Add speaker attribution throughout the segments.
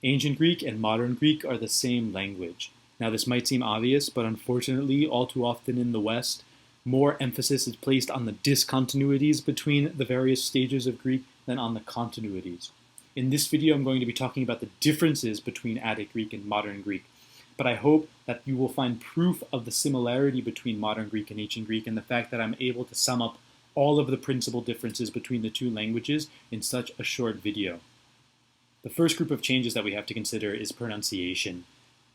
Speaker 1: Ancient Greek and modern Greek are the same language. Now, this might seem obvious, but unfortunately, all too often in the West, more emphasis is placed on the discontinuities between the various stages of Greek than on the continuities. In this video, I'm going to be talking about the differences between Attic Greek and modern Greek, but I hope that you will find proof of the similarity between modern Greek and ancient Greek and the fact that I'm able to sum up all of the principal differences between the two languages in such a short video. The first group of changes that we have to consider is pronunciation.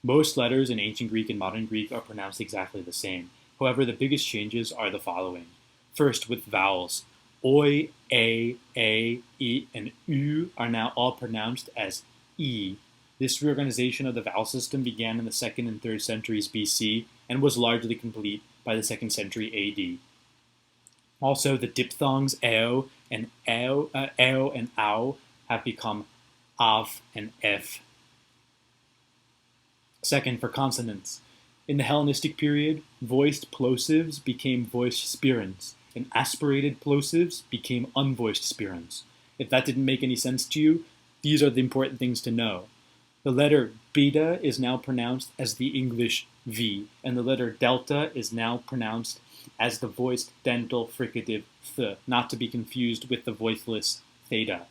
Speaker 1: Most letters in ancient Greek and modern Greek are pronounced exactly the same. However, the biggest changes are the following. First, with vowels. Oi, a, I, and u are now all pronounced as e. This reorganization of the vowel system began in the 2nd and 3rd centuries BC and was largely complete by the 2nd century AD. Also, the diphthongs eo and eo and ao have become av and f. Second, for consonants. In the Hellenistic period, voiced plosives became voiced spirants, and aspirated plosives became unvoiced spirants. If that didn't make any sense to you, these are the important things to know. The letter beta is now pronounced as the English V, and the letter delta is now pronounced as the voiced dental fricative th, not to be confused with the voiceless theta.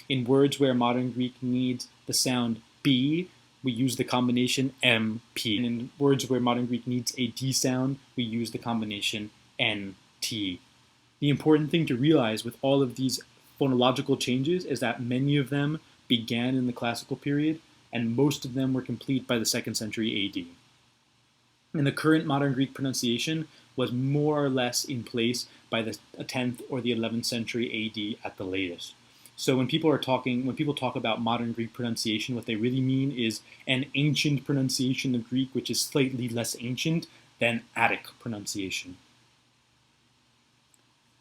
Speaker 1: In words where modern Greek needs the sound B, we use the combination MP. And in words where modern Greek needs a D sound, we use the combination NT. The important thing to realize with all of these phonological changes is that many of them began in the classical period, and most of them were complete by the 2nd century AD. And the current modern Greek pronunciation was more or less in place by the 10th or the 11th century AD at the latest. So when people talk about modern Greek pronunciation, what they really mean is an ancient pronunciation of Greek which is slightly less ancient than Attic pronunciation.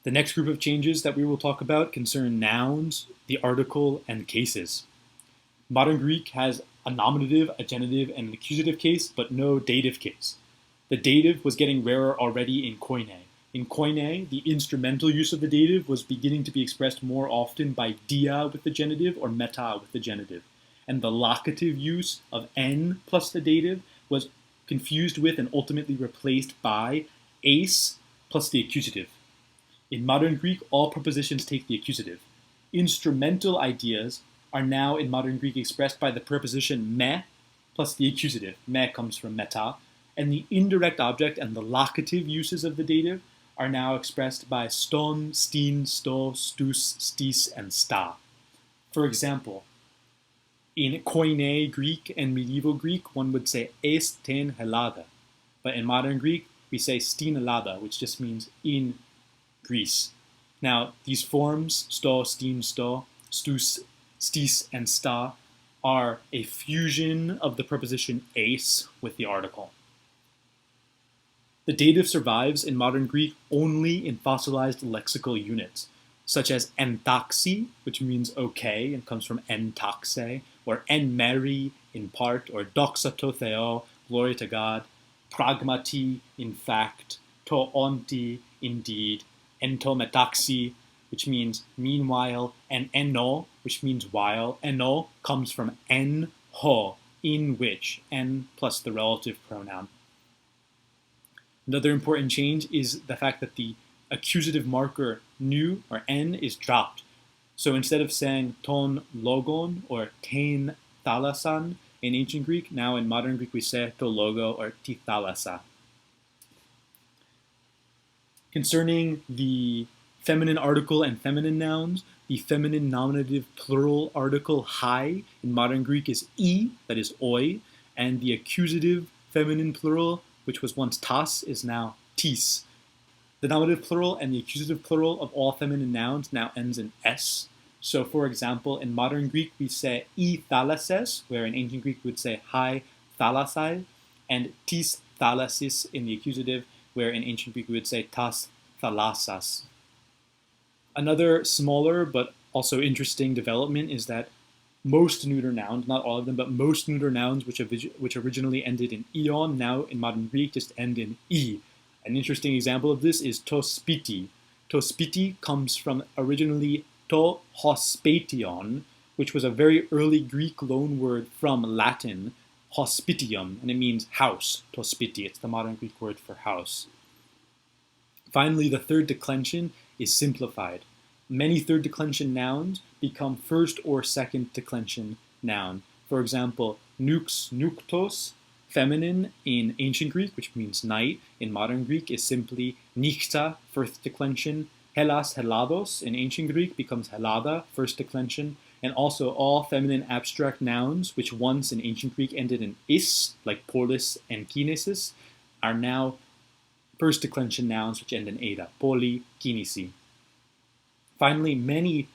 Speaker 1: The next group of changes that we will talk about concern nouns, the article, and cases. Modern Greek has a nominative, a genitive, and an accusative case, but no dative case. The dative was getting rarer already in Koine. In Koine, the instrumental use of the dative was beginning to be expressed more often by dia with the genitive or meta with the genitive. And the locative use of n plus the dative was confused with and ultimately replaced by ace plus the accusative. In modern Greek, all prepositions take the accusative. Instrumental ideas are now in modern Greek expressed by the preposition me plus the accusative. Me comes from meta. And the indirect object and the locative uses of the dative are now expressed by ston, stin, sto, stus, stis, and sta. For example, in Koine Greek and medieval Greek, one would say esten helada. But in modern Greek, we say stin helada, which just means in Greece. Now, these forms, sto, stin, sto, stus, stis, and sta, are a fusion of the preposition ace with the article. The dative survives in modern Greek only in fossilized lexical units, such as entaxi, which means okay and comes from entaxe, or en meri, in part, or doxa to theo, glory to God, pragmati, in fact, to onti, indeed, ento metaxi, which means meanwhile, and eno, which means while. Eno comes from en ho, in which, en plus the relative pronoun. Another important change is the fact that the accusative marker nu or n is dropped. So instead of saying ton logon or ten thalasan in ancient Greek, now in modern Greek we say to logo or ti thalasa. Concerning the feminine article and feminine nouns, the feminine nominative plural article hai in modern Greek is I, that is oi, and the accusative feminine plural, which was once tas, is now tis. The nominative plural and the accusative plural of all feminine nouns now ends in s. So, for example, in modern Greek we say I thalases, where in ancient Greek we would say hai thalasai, and tis thalasis in the accusative, where in ancient Greek we would say tas thalasas. Another smaller but also interesting development is that most neuter nouns, not all of them, but most neuter nouns which originally ended in ion, now in modern Greek just end in I. An interesting example of this is to spiti. To spiti comes from originally to hospation, which was a very early Greek loanword from Latin, hospitium, and it means house, hospiti. It's the modern Greek word for house. Finally, the third declension is simplified. Many third declension nouns become first or second declension noun. For example, nux, nuktos, feminine in ancient Greek, which means night. In modern Greek is simply nichta, first declension. Hellas, helados in ancient Greek becomes helada, first declension. And also all feminine abstract nouns, which once in ancient Greek ended in is, like polis and kinesis, are now first declension nouns which end in eta, poli, kinesi. Finally, many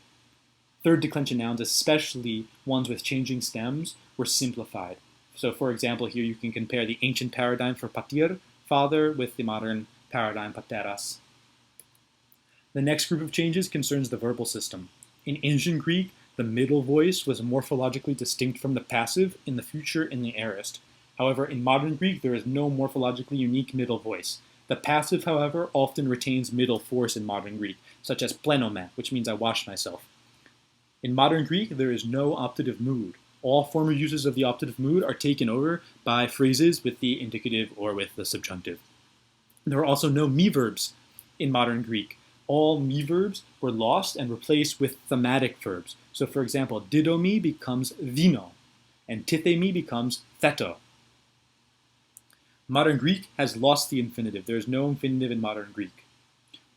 Speaker 1: third declension nouns, especially ones with changing stems, were simplified. So for example, here you can compare the ancient paradigm for patir, father, with the modern paradigm pateras. The next group of changes concerns the verbal system. In ancient Greek, the middle voice was morphologically distinct from the passive in the future in the aorist. However, in modern Greek, there is no morphologically unique middle voice. The passive, however, often retains middle force in modern Greek, such as plenome, which means I wash myself. In modern Greek, there is no optative mood. All former uses of the optative mood are taken over by phrases with the indicative or with the subjunctive. There are also no me verbs in modern Greek. All me verbs were lost and replaced with thematic verbs. So for example, didomi becomes vino, and tithemi becomes theto. Modern Greek has lost the infinitive. There is no infinitive in modern Greek.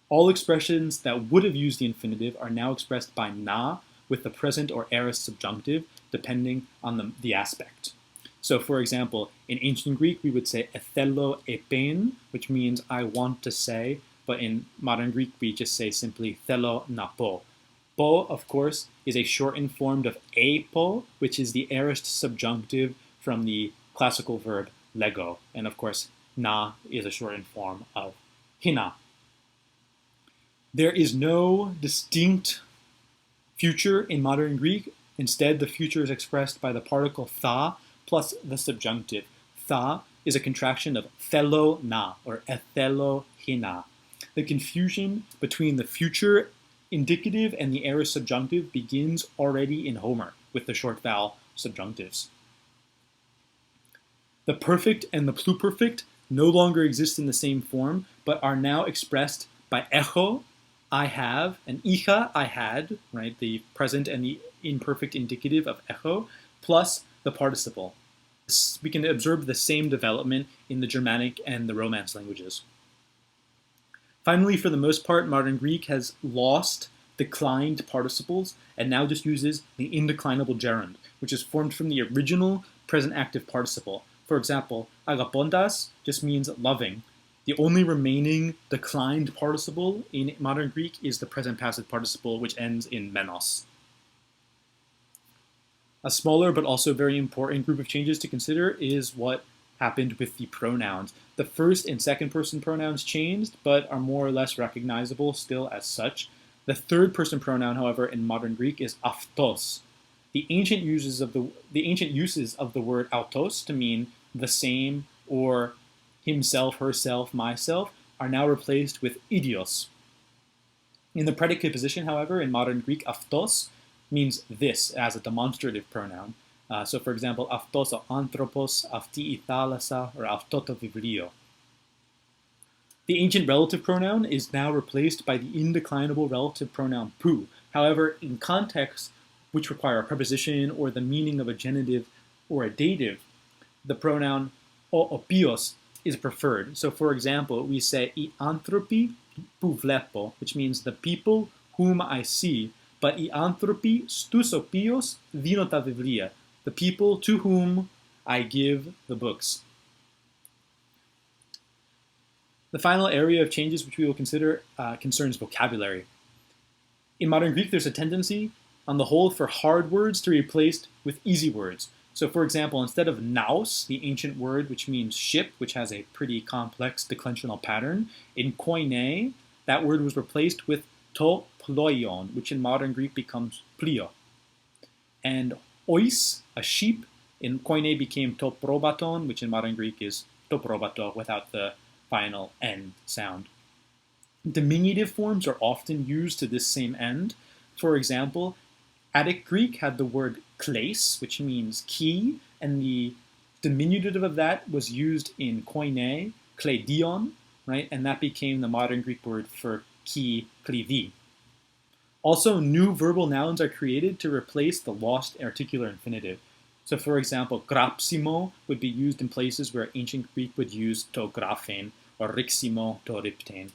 Speaker 1: All expressions that would have used the infinitive are now expressed by na with the present or aorist subjunctive, depending on the aspect. So for example, in ancient Greek, we would say ethelo epen, which means I want to say, but in modern Greek, we just say simply thelo na po. Po, of course, is a shortened form of epo, which is the aorist subjunctive from the classical verb lego. And of course, na is a shortened form of hina. There is no distinct future in modern Greek. Instead, the future is expressed by the particle tha plus the subjunctive. Tha is a contraction of thelo na, or ethelo hina. The confusion between the future indicative and the aorist subjunctive begins already in Homer with the short vowel subjunctives. The perfect and the pluperfect no longer exist in the same form, but are now expressed by echo, I have, and hija, I had, right? The present and the imperfect indicative of echo, plus the participle. We can observe the same development in the Germanic and the Romance languages. Finally, for the most part, modern Greek has lost declined participles and now just uses the indeclinable gerund, which is formed from the original present active participle. For example, agapondas just means loving. The only remaining declined participle in modern Greek is the present passive participle, which ends in menos. A smaller but also very important group of changes to consider is what happened with the pronouns. The first and second person pronouns changed, but are more or less recognizable still as such. The third person pronoun, however, in modern Greek is autos. The ancient uses of the word autos to mean the same or himself, herself, myself are now replaced with idios. In the predicate position, however, in modern Greek, autos means this as a demonstrative pronoun. So for example, autos o anthropos, avti thalassa, or autoto vivrio. The ancient relative pronoun is now replaced by the indeclinable relative pronoun pou. However, in contexts which require a preposition or the meaning of a genitive or a dative, the pronoun o opios is preferred. So for example, we say I anthropi pou vlepo, which means the people whom I see, but I anthropi stus opios vinota vivlia, the people to whom I give the books. The final area of changes which we will consider concerns vocabulary. In modern Greek, there's a tendency, on the whole, for hard words to be replaced with easy words. So for example, instead of nous, the ancient word which means ship, which has a pretty complex declensional pattern, in koine, that word was replaced with to ploion, which in modern Greek becomes plio. And ois, a sheep, in koine became to probaton, which in modern Greek is to probato without the final N sound. Diminutive forms are often used to this same end. For example, Attic Greek had the word kleis, which means key, and the diminutive of that was used in koine, kleidion, right? And that became the modern Greek word for key, klidi. Also, new verbal nouns are created to replace the lost articular infinitive. So, for example, grapsimo would be used in places where ancient Greek would use to graphen or riximo to riptein.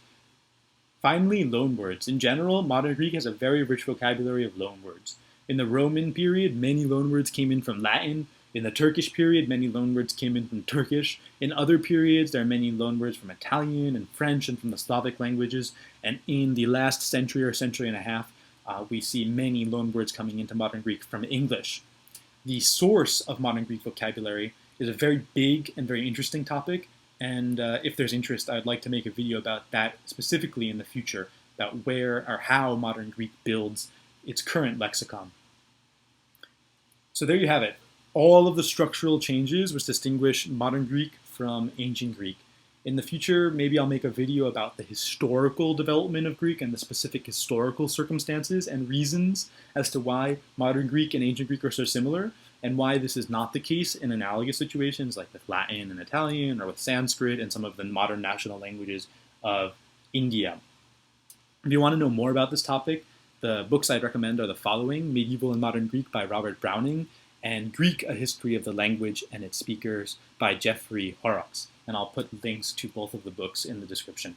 Speaker 1: Finally, loanwords. In general, modern Greek has a very rich vocabulary of loanwords. In the Roman period, many loanwords came in from Latin. In the Turkish period, many loanwords came in from Turkish. In other periods, there are many loanwords from Italian and French and from the Slavic languages. And in the last century or century and a half, we see many loanwords coming into modern Greek from English. The source of modern Greek vocabulary is a very big and very interesting topic, and if there's interest, I'd like to make a video about that specifically in the future, about where or how modern Greek builds its current lexicon. So there you have it. All of the structural changes which distinguish modern Greek from ancient Greek. In the future, maybe I'll make a video about the historical development of Greek and the specific historical circumstances and reasons as to why modern Greek and ancient Greek are so similar, and why this is not the case in analogous situations like with Latin and Italian or with Sanskrit and some of the modern national languages of India. If you want to know more about this topic, the books I'd recommend are the following: Medieval and Modern Greek by Robert Browning, and Greek, A History of the Language and Its Speakers by Jeffrey Horrocks. And I'll put links to both of the books in the description.